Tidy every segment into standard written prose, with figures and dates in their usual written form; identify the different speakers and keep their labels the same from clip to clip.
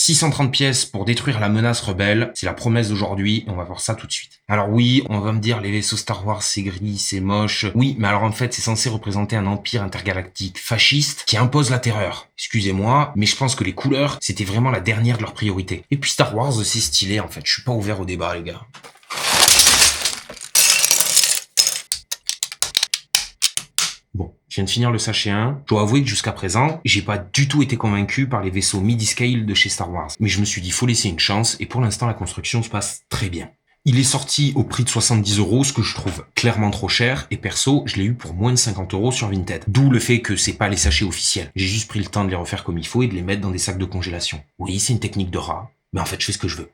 Speaker 1: 630 pièces pour détruire la menace rebelle, c'est la promesse d'aujourd'hui, et on va voir ça tout de suite. Alors oui, on va me dire les vaisseaux Star Wars c'est gris, c'est moche. Oui, mais alors en fait c'est censé représenter un empire intergalactique fasciste qui impose la terreur. Excusez-moi, mais je pense que les couleurs c'était vraiment la dernière de leurs priorités. Et puis Star Wars c'est stylé en fait, je suis pas ouvert au débat les gars. Bon, je viens de finir le sachet 1. Je dois avouer que jusqu'à présent, j'ai pas du tout été convaincu par les vaisseaux midi-scale de chez Star Wars. Mais je me suis dit, faut laisser une chance, et pour l'instant, la construction se passe très bien. Il est sorti au prix de 70 €, ce que je trouve clairement trop cher, et perso, je l'ai eu pour moins de 50 € sur Vinted. D'où le fait que c'est pas les sachets officiels. J'ai juste pris le temps de les refaire comme il faut et de les mettre dans des sacs de congélation. Oui, c'est une technique de rat, mais en fait, je fais ce que je veux.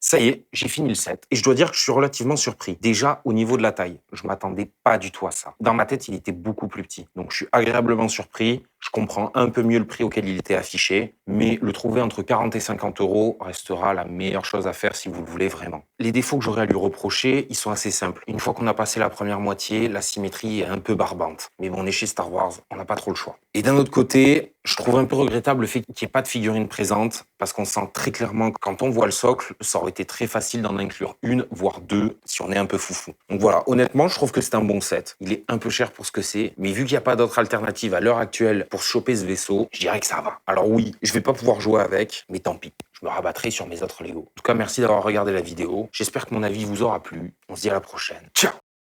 Speaker 1: Ça y est, j'ai fini le set. Et je dois dire que je suis relativement surpris. Déjà, au niveau de la taille, je m'attendais pas du tout à ça. Dans ma tête, il était beaucoup plus petit. Donc, je suis agréablement surpris. Je comprends un peu mieux le prix auquel il était affiché. Mais le trouver entre 40 et 50 € restera la meilleure chose à faire si vous le voulez vraiment. Les défauts que j'aurais à lui reprocher, ils sont assez simples. Une fois qu'on a passé la première moitié, la symétrie est un peu barbante. Mais bon, on est chez Star Wars, on n'a pas trop le choix. Et d'un autre côté, je trouve un peu regrettable le fait qu'il n'y ait pas de figurine présente, parce qu'on sent très clairement que quand on voit le socle, ça aurait été très facile d'en inclure une, voire deux, si on est un peu foufou. Donc voilà, honnêtement, je trouve que c'est un bon set. Il est un peu cher pour ce que c'est, mais vu qu'il n'y a pas d'autre alternative à l'heure actuelle pour choper ce vaisseau, je dirais que ça va. Alors oui, je vais pas pouvoir jouer avec, mais tant pis. Je me rabattrai sur mes autres Lego. En tout cas, merci d'avoir regardé la vidéo. J'espère que mon avis vous aura plu. On se dit à la prochaine. Ciao!